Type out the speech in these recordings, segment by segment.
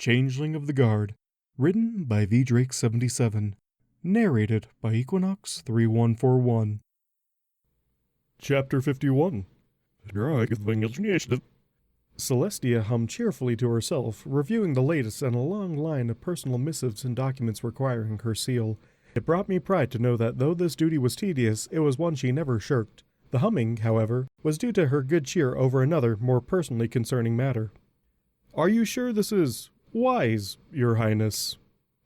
Changeling of the Guard, written by V. Drake 77, narrated by Equinox 3141. Chapter 51. Celestia hummed cheerfully to herself, reviewing the latest in a long line of personal missives and documents requiring her seal. It brought me pride to know that though this duty was tedious, it was one she never shirked. The humming, however, was due to her good cheer over another, more personally concerning matter. "Are you sure this is wise, Your Highness?"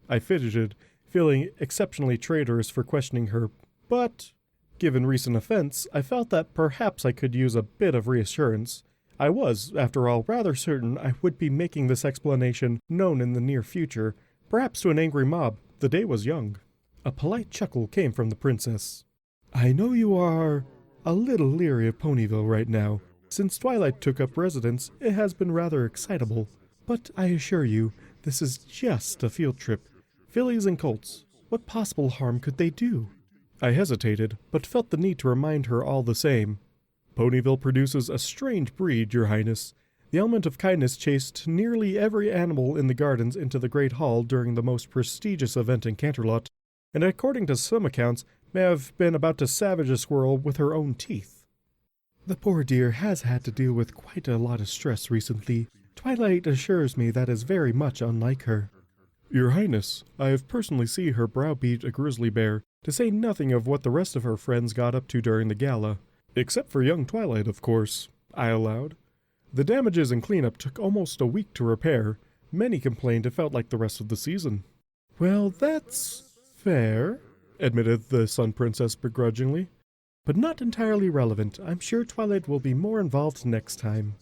I fidgeted, feeling exceptionally traitorous for questioning her, but, given recent events, I felt that perhaps I could use a bit of reassurance. I was, after all, rather certain I would be making this explanation known in the near future, perhaps to an angry mob. The day was young. A polite chuckle came from the princess. "I know you are a little leery of Ponyville right now. Since Twilight took up residence, it has been rather excitable. But I assure you, this is just a field trip. Fillies and colts, what possible harm could they do?" I hesitated, but felt the need to remind her all the same. "Ponyville produces a strange breed, Your Highness. The element of kindness chased nearly every animal in the gardens into the Great Hall during the most prestigious event in Canterlot, and according to some accounts, may have been about to savage a squirrel with her own teeth. The poor dear has had to deal with quite a lot of stress recently. Twilight assures me that is very much unlike her." "Your Highness, I have personally seen her browbeat a grizzly bear, to say nothing of what the rest of her friends got up to during the gala. Except for young Twilight, of course," I allowed. "The damages and cleanup took almost a week to repair. Many complained it felt like the rest of the season." "Well, that's fair," admitted the Sun Princess begrudgingly. "But not entirely relevant. I'm sure Twilight will be more involved next time."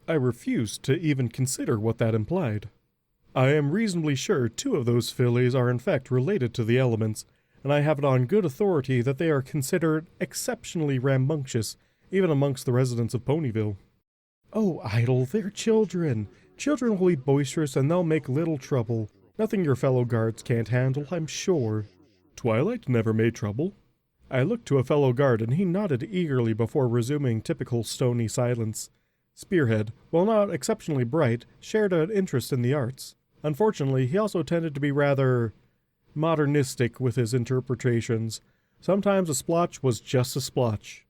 I refused to even consider what that implied. "I am reasonably sure 2 of those fillies are in fact related to the elements, and I have it on good authority that they are considered exceptionally rambunctious, even amongst the residents of Ponyville." "Oh, idle, they're children. Children will be boisterous and they'll make little trouble. Nothing your fellow guards can't handle, I'm sure." "Twilight never made trouble." I looked to a fellow guard and he nodded eagerly before resuming typical stony silence. Spearhead, while not exceptionally bright, shared an interest in the arts. Unfortunately, he also tended to be rather modernistic with his interpretations. Sometimes a splotch was just a splotch.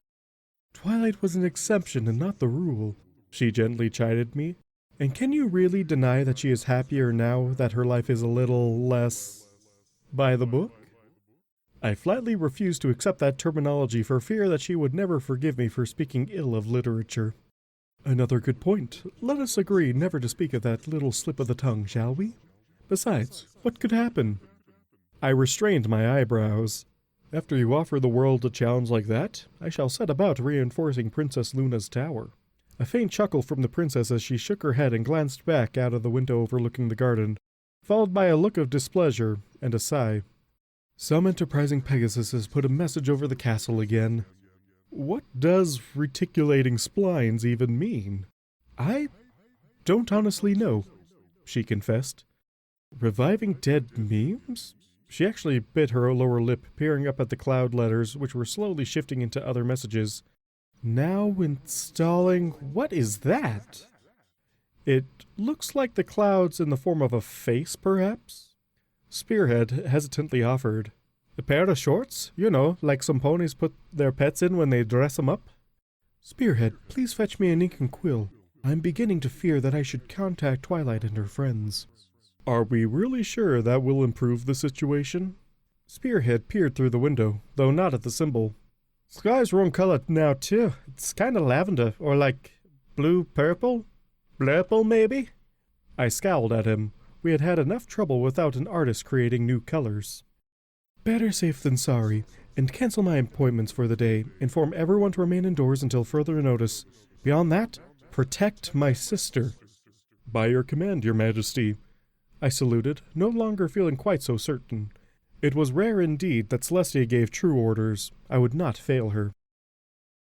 "Twilight was an exception and not the rule," she gently chided me. "And can you really deny that she is happier now that her life is a little less by the book?" I flatly refused to accept that terminology for fear that she would never forgive me for speaking ill of literature. "Another good point. Let us agree never to speak of that little slip of the tongue, shall we? Besides, what could happen?" I restrained my eyebrows. "After you offer the world a challenge like that, I shall set about reinforcing Princess Luna's tower." A faint chuckle from the princess as she shook her head and glanced back out of the window overlooking the garden, followed by a look of displeasure and a sigh. "Some enterprising Pegasus has put a message over the castle again." "What does reticulating splines even mean?" "I don't honestly know," she confessed. "Reviving dead memes?" She actually bit her lower lip, peering up at the cloud letters, which were slowly shifting into other messages. "Now installing... what is that?" "It looks like the clouds in the form of a face, perhaps?" Spearhead hesitantly offered. "A pair of shorts? You know, like some ponies put their pets in when they dress them up?" "Spearhead, please fetch me an ink and quill. I'm beginning to fear that I should contact Twilight and her friends." "Are we really sure that will improve the situation?" Spearhead peered through the window, though not at the symbol. "Sky's wrong color now, too. It's kind of lavender, or like blue-purple? Blurple, maybe?" I scowled at him. We had had enough trouble without an artist creating new colors. "Better safe than sorry, and cancel my appointments for the day. Inform everyone to remain indoors until further notice. Beyond that, protect my sister." "By your command, Your Majesty." I saluted, no longer feeling quite so certain. It was rare indeed that Celestia gave true orders. I would not fail her.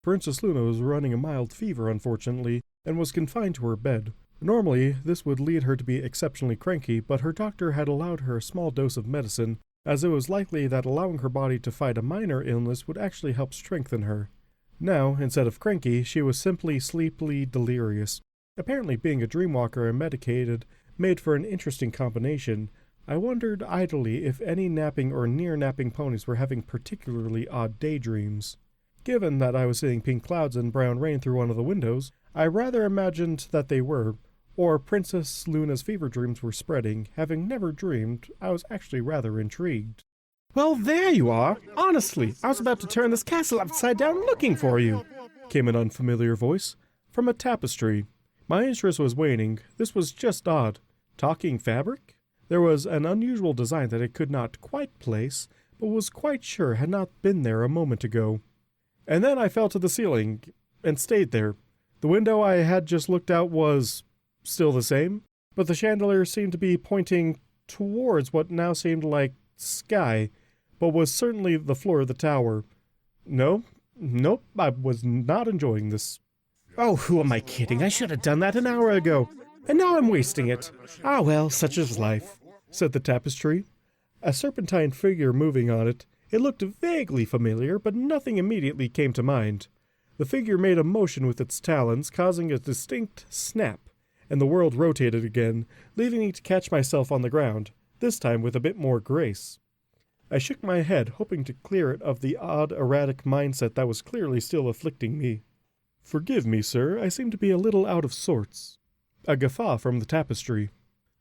Princess Luna was running a mild fever, unfortunately, and was confined to her bed. Normally, this would lead her to be exceptionally cranky, but her doctor had allowed her a small dose of medicine, as it was likely that allowing her body to fight a minor illness would actually help strengthen her. Now, instead of cranky, she was simply sleepily delirious. Apparently being a dreamwalker and medicated made for an interesting combination. I wondered idly if any napping or near-napping ponies were having particularly odd daydreams. Given that I was seeing pink clouds and brown rain through one of the windows, I rather imagined that they were, or Princess Luna's fever dreams were spreading. Having never dreamed, I was actually rather intrigued. "Well, there you are! Honestly, I was about to turn this castle upside down looking for you!" came an unfamiliar voice from a tapestry. My interest was waning. This was just odd. Talking fabric? There was an unusual design that I could not quite place, but was quite sure had not been there a moment ago. And then I fell to the ceiling, and stayed there. The window I had just looked out was still the same, but the chandelier seemed to be pointing towards what now seemed like sky, but was certainly the floor of the tower. Nope, I was not enjoying this. "Oh, who am I kidding? I should have done that an hour ago, and now I'm wasting it. Ah well, such is life," said the tapestry. A serpentine figure moving on it. It looked vaguely familiar, but nothing immediately came to mind. The figure made a motion with its talons, causing a distinct snap, and the world rotated again, leaving me to catch myself on the ground, this time with a bit more grace. I shook my head, hoping to clear it of the odd, erratic mindset that was clearly still afflicting me. "Forgive me, sir, I seem to be a little out of sorts." A guffaw from the tapestry.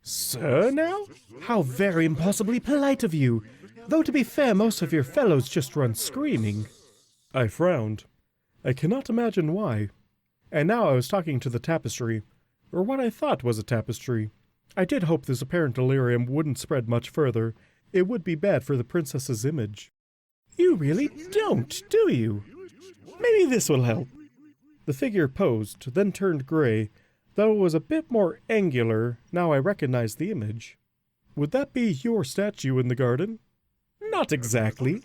"Sir, now? How very impossibly polite of you! Though to be fair, most of your fellows just run screaming." I frowned. I cannot imagine why. And now I was talking to the tapestry, or what I thought was a tapestry. I did hope this apparent delirium wouldn't spread much further. It would be bad for the princess's image. "You really don't, do you? Maybe this will help." The figure posed, then turned gray. Though it was a bit more angular, now I recognized the image. "Would that be your statue in the garden?" "Not exactly,"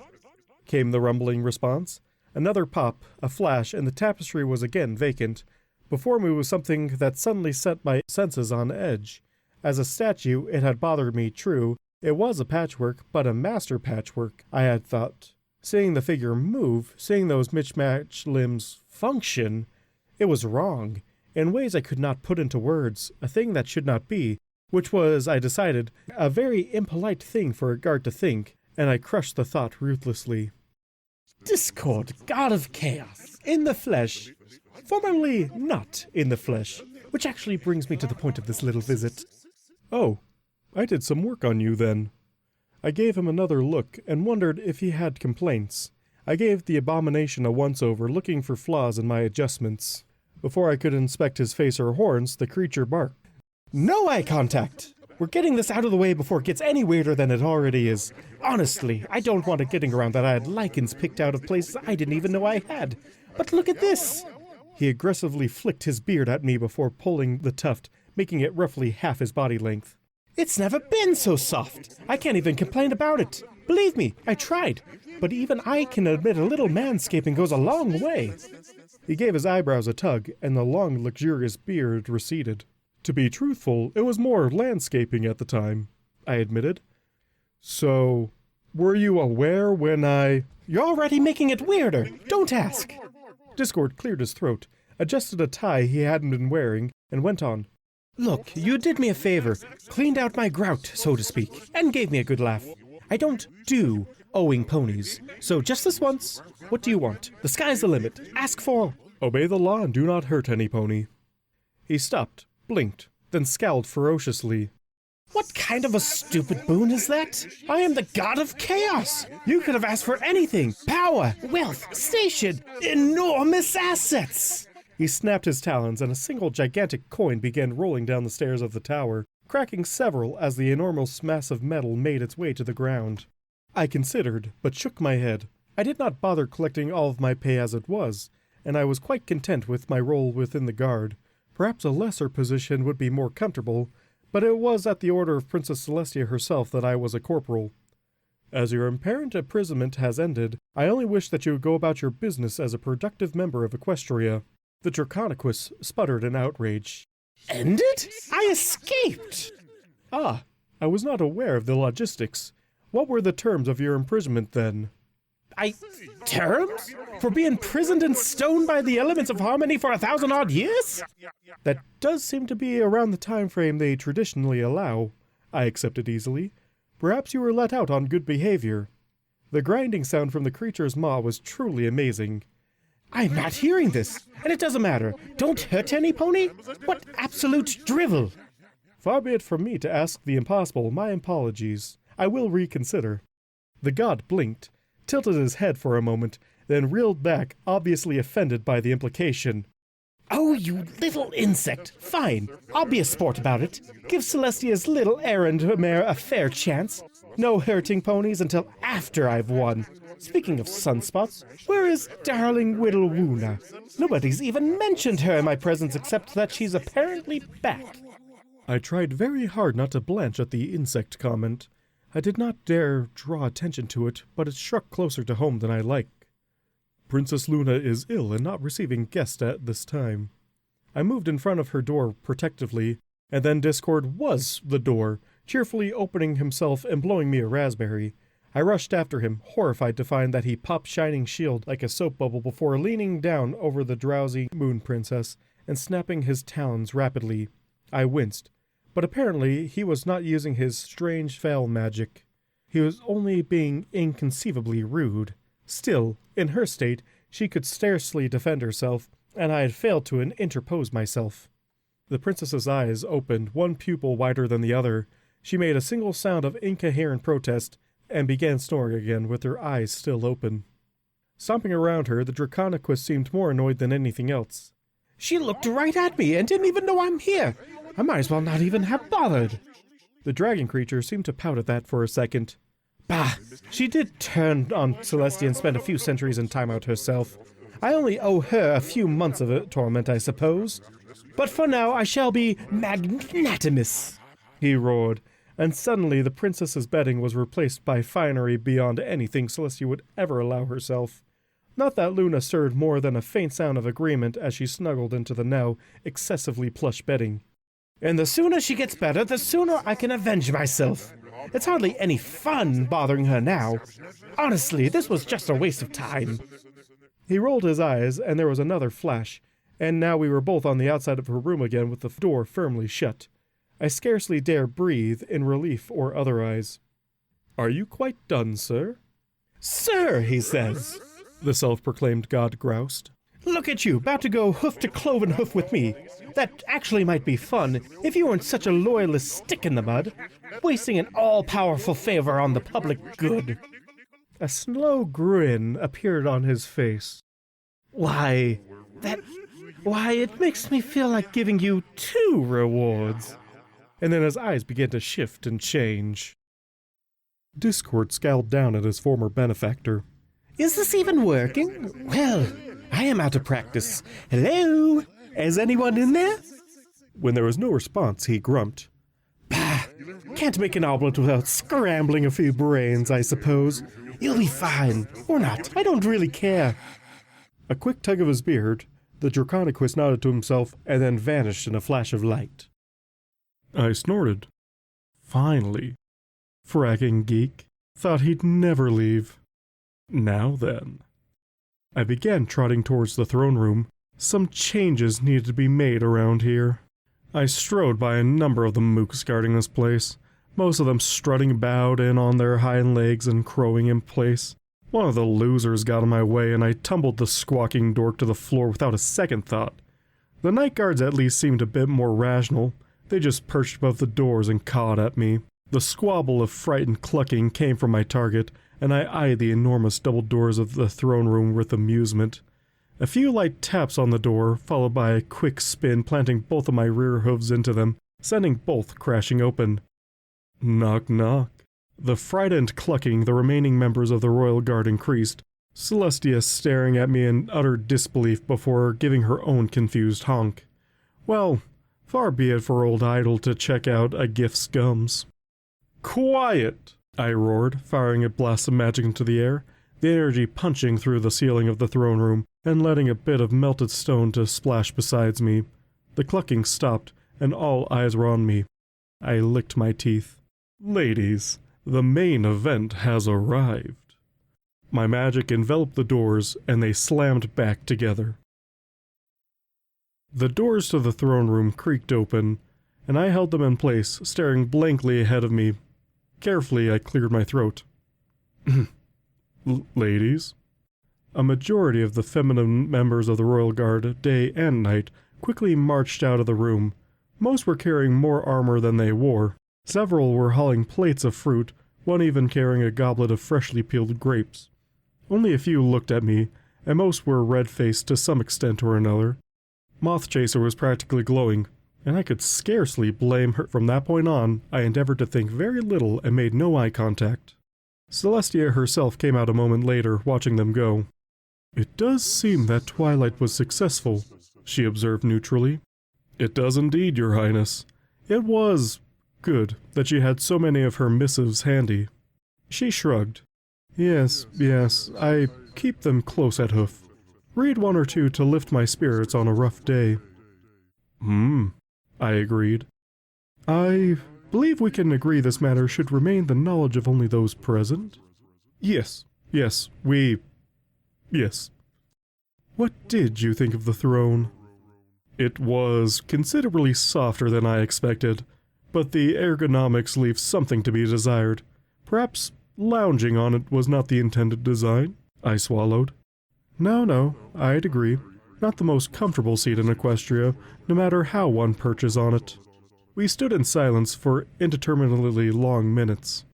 came the rumbling response. Another pop, a flash, and the tapestry was again vacant. Before me was something that suddenly set my senses on edge. As a statue, it had bothered me, true. It was a patchwork, but a master patchwork, I had thought. Seeing the figure move, seeing those mismatched limbs function, it was wrong, in ways I could not put into words, a thing that should not be, which was, I decided, a very impolite thing for a guard to think, and I crushed the thought ruthlessly. "Discord, god of chaos, in the flesh, formerly not in the flesh, which actually brings me to the point of this little visit." "Oh, I did some work on you then." I gave him another look and wondered if he had complaints. I gave the abomination a once-over, looking for flaws in my adjustments. Before I could inspect his face or horns, the creature barked. "No eye contact! We're getting this out of the way before it gets any weirder than it already is. Honestly, I don't want it getting around that I had lichens picked out of places I didn't even know I had. But look at this!" He aggressively flicked his beard at me before pulling the tuft, making it roughly half his body length. "It's never been so soft! I can't even complain about it! Believe me, I tried! But even I can admit a little manscaping goes a long way!" He gave his eyebrows a tug, and the long, luxurious beard receded. "To be truthful, it was more landscaping at the time," I admitted. "So, were you aware when I—" "You're already making it weirder! Don't ask!" Discord cleared his throat, adjusted a tie he hadn't been wearing, and went on. "Look, you did me a favor, cleaned out my grout, so to speak, and gave me a good laugh. I don't do owing ponies, so just this once, what do you want? The sky's the limit. Ask for—" "Obey the law and do not hurt any pony." He stopped, blinked, then scowled ferociously. "What kind of a stupid boon is that? I am the god of chaos! You could have asked for anything! Power, wealth, station, enormous assets!" He snapped his talons, and a single gigantic coin began rolling down the stairs of the tower, cracking several as the enormous mass of metal made its way to the ground. I considered, but shook my head. I did not bother collecting all of my pay as it was, and I was quite content with my role within the guard. Perhaps a lesser position would be more comfortable, but it was at the order of Princess Celestia herself that I was a corporal. "As your apparent imprisonment has ended, I only wish that you would go about your business as a productive member of Equestria." The Draconiquus sputtered in outrage. "Ended? I escaped!" "Ah, I was not aware of the logistics. What were the terms of your imprisonment then?" Terms? For being imprisoned in stone by the elements of harmony for 1,000-odd years? That does seem to be around the time frame they traditionally allow. I accepted easily. Perhaps you were let out on good behavior. The grinding sound from the creature's maw was truly amazing. I'm not hearing this, and it doesn't matter. Don't hurt any pony? What absolute drivel! Far be it from me to ask the impossible. My apologies. I will reconsider. The god blinked, tilted his head for a moment, then reeled back, obviously offended by the implication. Oh, you little insect! Fine, I'll be a sport about it. Give Celestia's little errand mare a fair chance. No hurting ponies until after I've won. Speaking of sunspots, where is darling ďuᴉlǝᴜ? Nobody's even mentioned her in my presence except that she's apparently back. I tried very hard not to blanch at the insect comment. I did not dare draw attention to it, but it struck closer to home than I liked. Princess Luna is ill and not receiving guests at this time. I moved in front of her door protectively, and then Discord was the door, cheerfully opening himself and blowing me a raspberry. I rushed after him, horrified to find that he popped Shining Shield like a soap bubble before leaning down over the drowsy moon princess and snapping his talons rapidly. I winced, but apparently he was not using his strange foul magic. He was only being inconceivably rude. Still, in her state, she could scarcely defend herself, and I had failed to interpose myself. The princess's eyes opened, one pupil wider than the other. She made a single sound of incoherent protest, and began snoring again with her eyes still open. Stomping around her, the Ďuᴉlǝᴜ seemed more annoyed than anything else. She looked right at me and didn't even know I'm here. I might as well not even have bothered. The dragon creature seemed to pout at that for a second. Bah, she did turn on Celestia and spend a few centuries in timeout herself. I only owe her a few months of torment, I suppose. But for now I shall be magnanimous, he roared, and suddenly the princess's bedding was replaced by finery beyond anything Celestia would ever allow herself. Not that Luna stirred more than a faint sound of agreement as she snuggled into the now excessively plush bedding. And the sooner she gets better, the sooner I can avenge myself. It's hardly any fun bothering her now. Honestly, this was just a waste of time. He rolled his eyes, and there was another flash, and now we were both on the outside of her room again with the door firmly shut. I scarcely dare breathe in relief or otherwise. Are you quite done, sir? Sir, he says, the self-proclaimed god groused. Look at you, about to go hoof to cloven hoof with me. That actually might be fun if you weren't such a loyalist stick in the mud, wasting an all-powerful favor on the public good. A slow grin appeared on his face. Why, it makes me feel like giving you 2 rewards. And then his eyes began to shift and change. Discord scowled down at his former benefactor. Is this even working? Well, I am out of practice. Hello? Is anyone in there? When there was no response, he grumped. Bah! Can't make an omelet without scrambling a few brains, I suppose. You'll be fine. Or not. I don't really care. A quick tug of his beard, the Ďuᴉlǝᴜ nodded to himself and then vanished in a flash of light. I snorted. Finally. Fragging geek. Thought he'd never leave. Now then. I began trotting towards the throne room. Some changes needed to be made around here. I strode by a number of the mooks guarding this place, most of them strutting bowed in on their hind legs and crowing in place. One of the losers got in my way and I tumbled the squawking dork to the floor without a second thought. The night guards at least seemed a bit more rational. They just perched above the doors and cawed at me. The squabble of frightened clucking came from my target, and I eyed the enormous double doors of the throne room with amusement. A few light taps on the door, followed by a quick spin planting both of my rear hooves into them, sending both crashing open. Knock knock. The frightened clucking the remaining members of the royal guard increased, Celestia staring at me in utter disbelief before giving her own confused honk. Well, far be it for old idol to check out a gift's gums. Quiet! I roared, firing a blast of magic into the air, the energy punching through the ceiling of the throne room and letting a bit of melted stone to splash beside me. The clucking stopped, and all eyes were on me. I licked my teeth. Ladies, the main event has arrived. My magic enveloped the doors, and they slammed back together. The doors to the throne room creaked open, and I held them in place, staring blankly ahead of me. Carefully, I cleared my throat. Ladies? A majority of the feminine members of the Royal Guard, day and night, quickly marched out of the room. Most were carrying more armor than they wore. Several were hauling plates of fruit, one even carrying a goblet of freshly peeled grapes. Only a few looked at me, and most were red-faced to some extent or another. Mothchaser was practically glowing, and I could scarcely blame her. From that point on, I endeavored to think very little and made no eye contact. Celestia herself came out a moment later, watching them go. "It does seem that Twilight was successful," she observed neutrally. "It does indeed, Your Highness. It was good that she had so many of her missives handy." She shrugged. Yes, I keep them close at hoof. Read one or two to lift my spirits on a rough day." I agreed. "I believe we can agree this matter should remain the knowledge of only those present?" Yes. "What did you think of the throne?" "It was considerably softer than I expected, but the ergonomics leave something to be desired. Perhaps lounging on it was not the intended design," I swallowed. No, I'd agree. Not the most comfortable seat in Equestria, no matter how one perches on it." We stood in silence for indeterminately long minutes.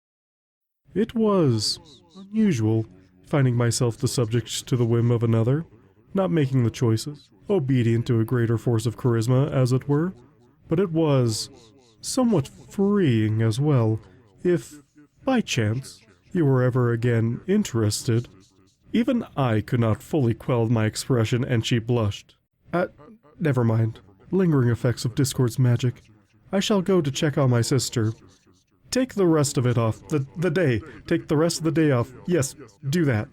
It was unusual, finding myself the subject to the whim of another, not making the choices, obedient to a greater force of charisma, as it were, but it was somewhat freeing as well, if, by chance, you were ever again interested. Even I could not fully quell my expression, and she blushed. Never mind. Lingering effects of Discord's magic. I shall go to check on my sister. Take the rest of it off. Take the rest of the day off. Yes, do that."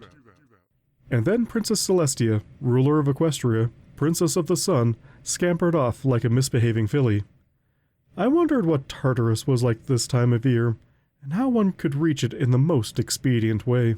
And then Princess Celestia, ruler of Equestria, Princess of the Sun, scampered off like a misbehaving filly. I wondered what Tartarus was like this time of year, and how one could reach it in the most expedient way.